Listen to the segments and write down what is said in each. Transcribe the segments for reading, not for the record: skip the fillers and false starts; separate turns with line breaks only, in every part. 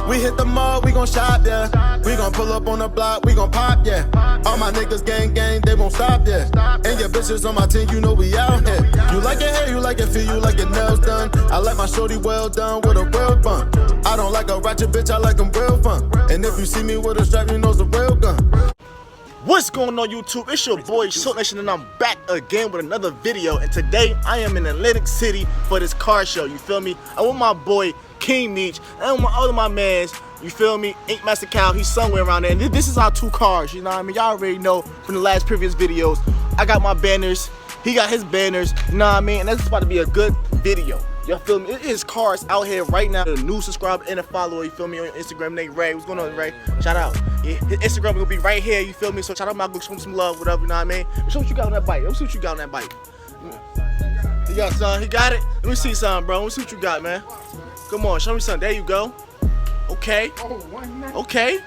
We hit the mall, we gon' shop, yeah. We gon' pull up on the block, we gon' pop, yeah. All my niggas gang, they won't stop, yeah. And your bitches on my team, you know we out here. You like your hair, you like your feet, you like your nails done. I like my shorty well done with a real bun. I don't like a ratchet bitch, I like them real fun. And if you see me with a strap, you know it's a real gun.
What's going on YouTube? It's your boy Short Nation and I'm back again with another video. And today I am in Atlantic City for this car show, you feel me? I'm with my boy King Meech and with my mans, you feel me? Ink Master Cal, he's somewhere around there. And this is our two cars, you know what I mean? Y'all already know from the last previous videos. I got my banners, he got his banners, you know what I mean? And that's about to be a good video. Y'all feel me? It is cars out here right now. A new subscriber and a follower, you feel me, on Instagram, name Ray. What's going on, Ray? Shout out. Yeah, his Instagram gonna be right here, you feel me? So shout out, my go show him some love, whatever, you know what I mean? Show what you got on that bike. Let me see what you got on that bike. He got son, he got it. Let me see something, bro. Let me see what you got, man. Come on, show me something. There you go. Okay. Okay.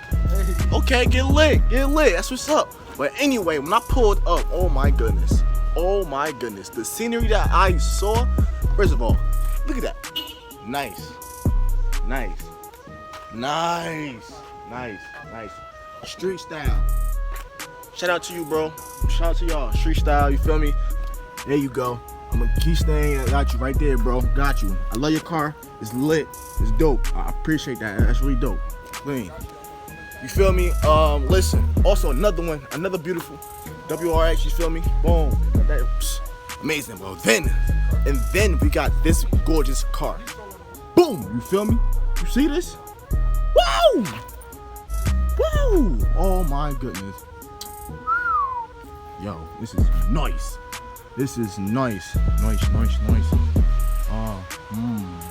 Okay, get lit. Get lit. That's what's up. But anyway, when I pulled up, oh my goodness. Oh my goodness. The scenery that I saw, first of all, look at that. Nice. Nice. Nice. Nice. Nice. Street style. Shout out to you, bro. Shout out to y'all. Street style, you feel me? There you go. I'm gonna keep staying. I got you right there, bro. Got you. I love your car. It's lit. It's dope. I appreciate that. That's really dope. Clean. You feel me? Listen. Also, another one. Another beautiful WRX. You feel me? Boom. Amazing, bro. And then we got this gorgeous car. Boom. You feel me? You see this? Woo! Woo! Oh my goodness. Yo, this is nice. This is nice. Nice.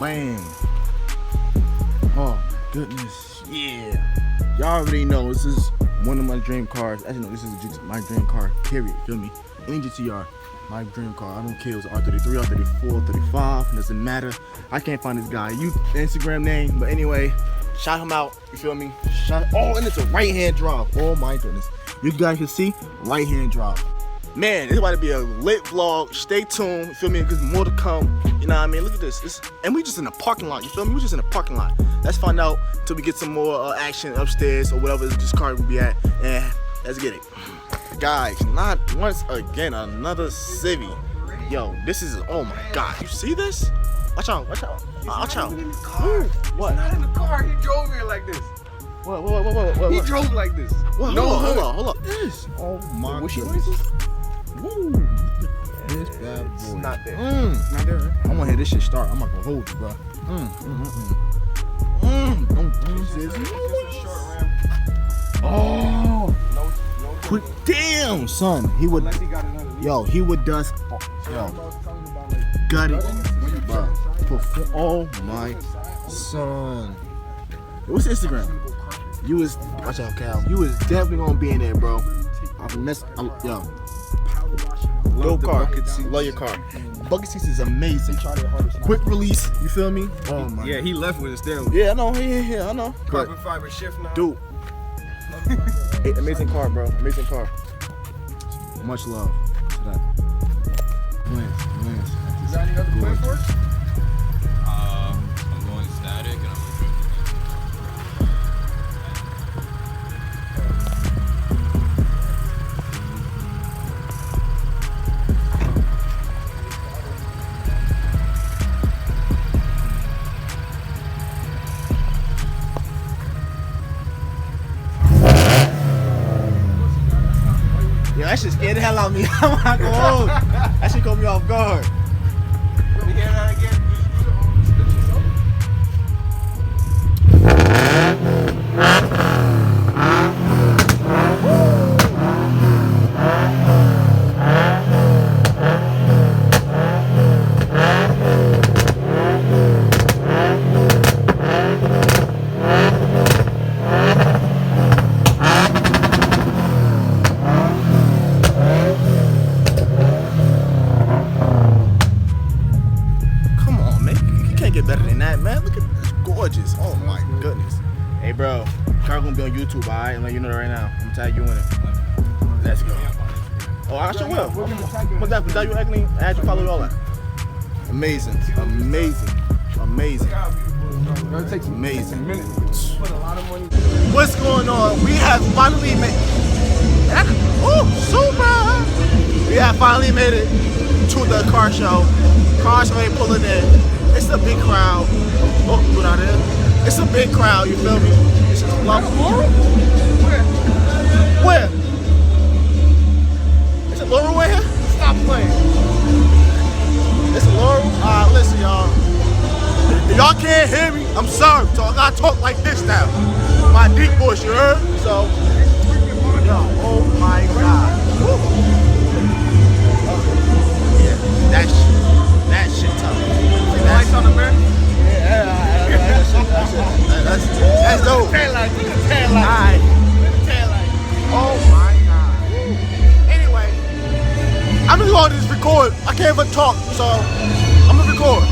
Bang. Oh my goodness. Yeah. Y'all already know this is one of my dream cars. Actually, no, this is just my dream car, period. Feel me? Any GTR. My dream car. I don't care if it's R33, R34, 35. Doesn't matter. I can't find this guy. You Instagram name, but anyway, shout him out. You feel me? Oh, and it's a right-hand drive. Oh my goodness. You guys can see right-hand drive. Man, it's about to be a lit vlog. Stay tuned. You feel me? Because more to come. You know what I mean? Look at this. And we just in the parking lot. You feel me? We just in the parking lot. Let's find out till we get some more action upstairs or whatever this car will be at. And let's get it. Guys, not once again, another Civic. Yo, this is, oh my God. You see this? Watch out, watch out. Watch out. What?
Not in the car. He drove here like this.
What?
He drove like this.
What?
No,
hold on.
This. Oh my
What's your
goodness.
noises?
Woo. This bad
It's
boy.
not there.
Not there, right? I wanna hear this shit start. I'm not gonna hold you, bro. Don't lose this. Oh. Put damn, son. He would.
Unless he got another.
Yo, he would dust. Yo, got it, bro. Oh my son. What's Instagram? You was, watch out, Cal. You was definitely gonna be in there, bro. Yo. Dope car. Love your car. Bucket seats is amazing. Quick release. You feel me? Oh my.
Yeah, he left with a steering wheel.
Yeah, I know. Yeah, I know. But
Carbon fiber shift now.
dude, hey, amazing car, bro. Amazing car. Much love to that. Lance.
Is there any other plan for us?
I'm going static and
Yo, that shit scared the hell out of me. I'm not gonna hold. That shit caught me off guard.
Let me hear that again.
Better than that, man. Look at this, gorgeous. Oh my goodness. Hey, bro, car gonna be on YouTube, alright? I'm letting you know that right now. I'm gonna tag you in it. Let's go. Oh, I sure will. What's that? You add you follow all that. Amazing.
It takes
Amazing.
a minute. Put a lot of money.
What's going on? We have finally made. Oh, super! We have finally made it to the car show. Cars already pulling in. It's a big crowd. Oh, people out there. It's a big crowd. You feel me? It's just lovely. Where? Is it Laurel in here? Stop playing. It's Laurel. Listen, y'all. If y'all can't hear me, I'm sorry. So I gotta talk like this now. My deep voice, you heard? So, yo, oh my God. Woo. Yeah, that shit tough.
Lights on the mirror?
That's dope.
Tail light.
Alright. Oh my God. Anyway, I'm just going to just record. I can't even talk, so I'm gonna record.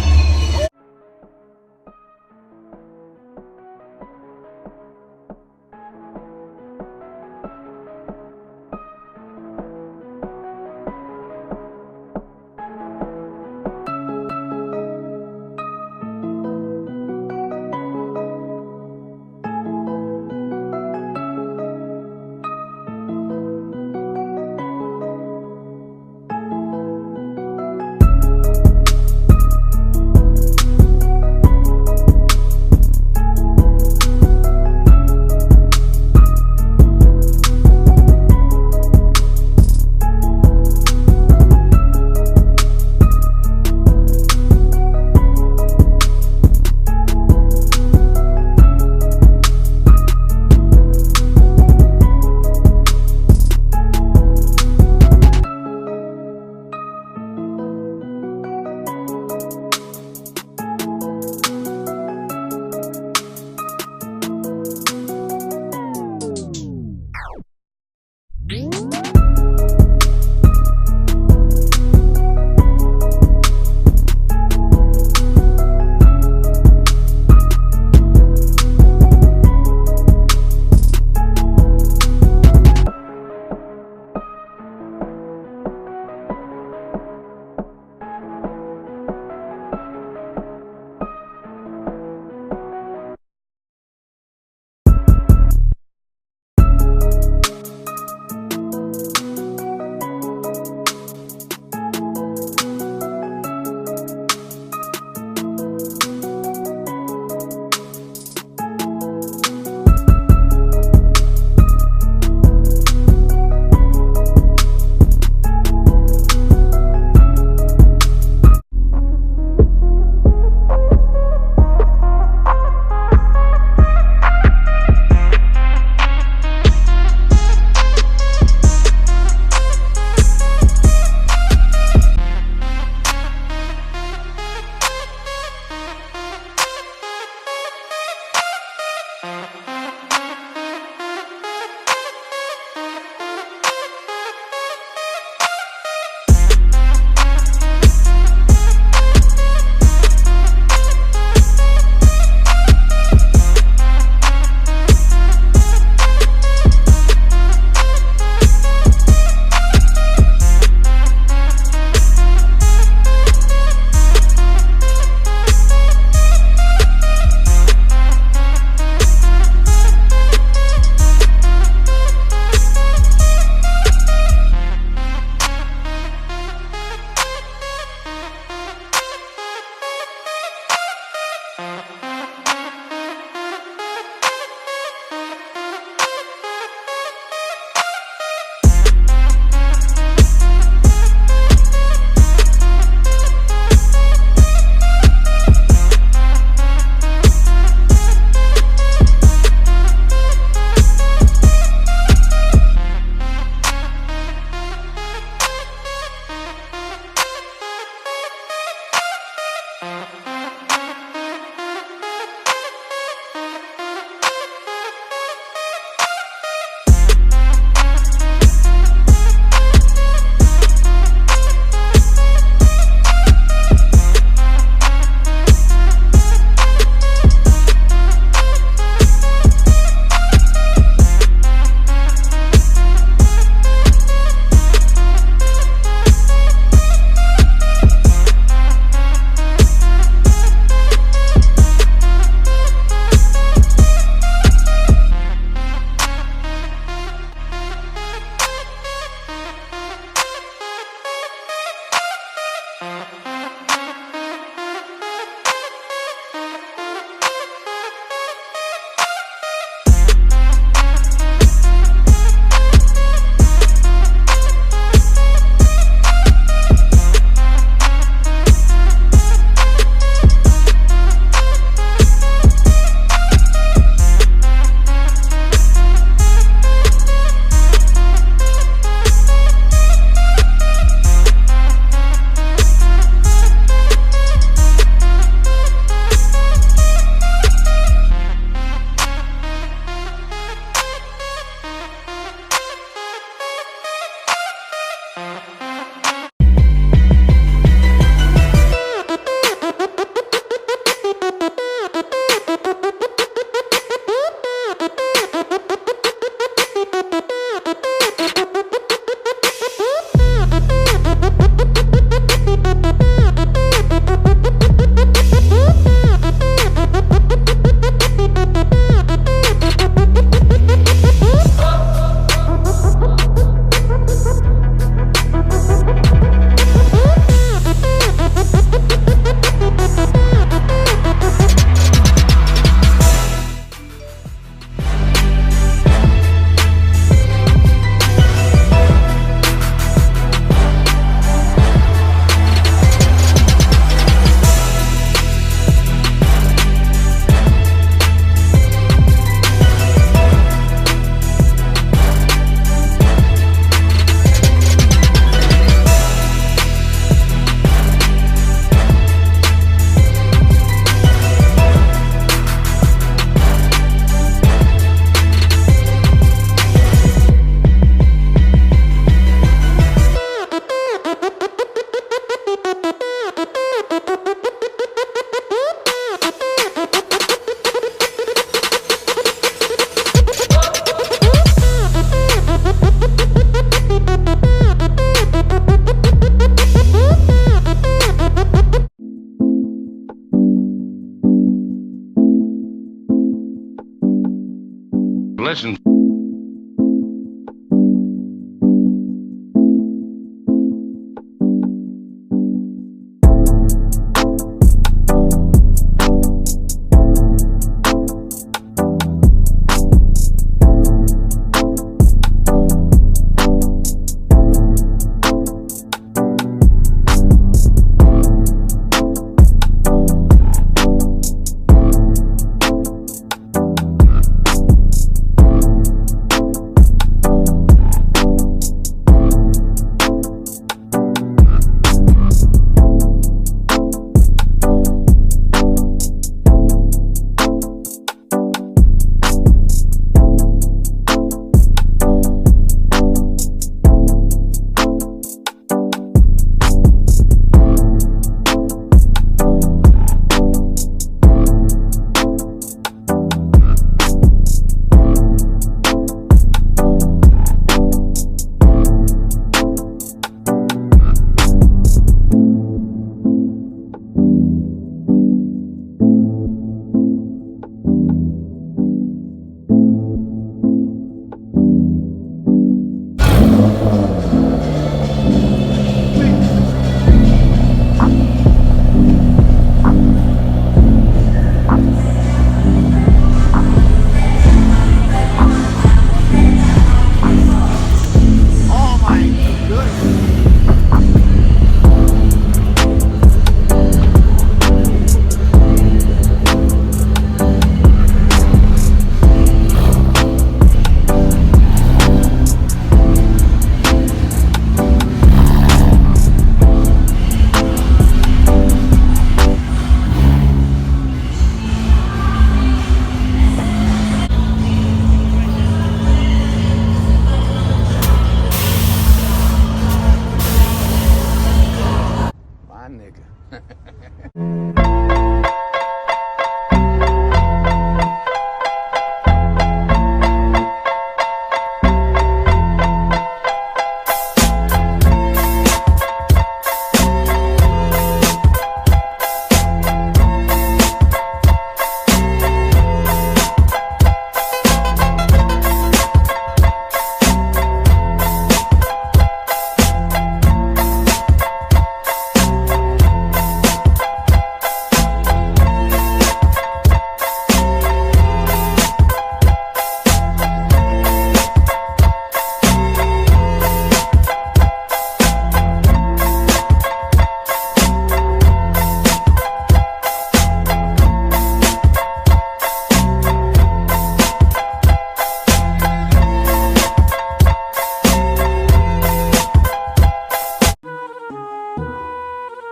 Listen.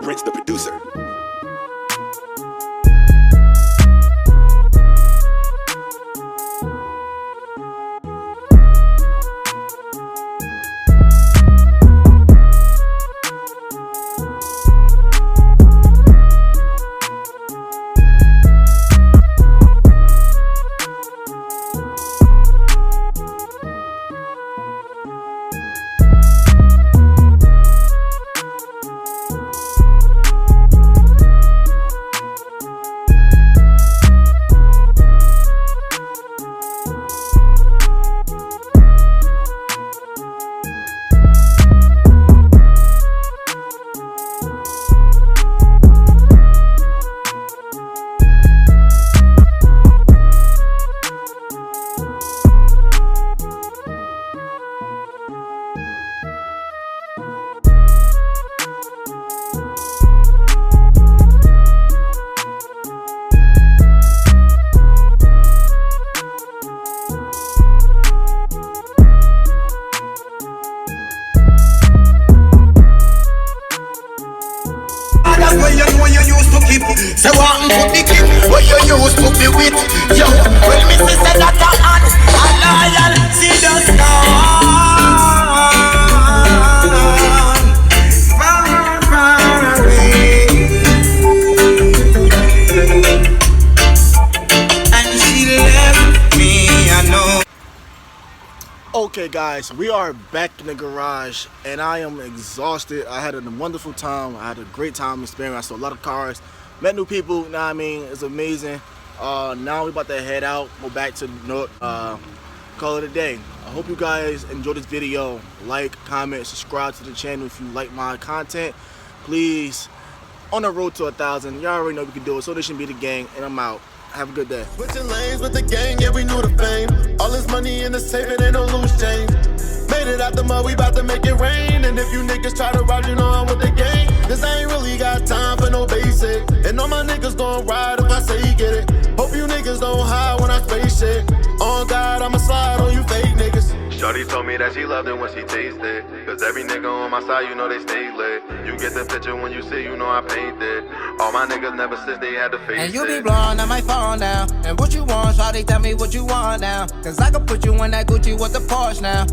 Prince the producer.
Say what to the kid, what you used to be with. Yo, when me say that a lion, see the sun far, far away, and she left me, I know.
Okay guys, we are back in the garage and I am exhausted. I had a wonderful time. I had a great time experience. I saw a lot of cars, met new people, you know what I mean? It's amazing. Now we're about to head out, go back to call it a day. I hope you guys enjoyed this video. Like, comment, subscribe to the channel if you like my content. Please, on the road to 1,000. Y'all already know we can do it. So this should be the gang, and I'm out. Have a good day.
Switching lanes with the gang, yeah, we knew the fame. All this money in the safe, it ain't no loose change. Made it out the mud, we bout to make it rain. And if you niggas try to ride, you know I'm with the gang. Cause I ain't really got time for no basic. And all my niggas gon' ride if I say get it. Hope you niggas don't hide when I space shit. On God, I'ma slide on you fake niggas.
Shorty told me that she loved it when she tasted. Cause every nigga on my side, you know they stay lit. You get the picture when you see, you know I painted. All my niggas never since they had to face
And you
it.
be blonde, I might fall now. And what you want, shawty, tell me what you want now. Cause I can put you in that Gucci with the Porsche now.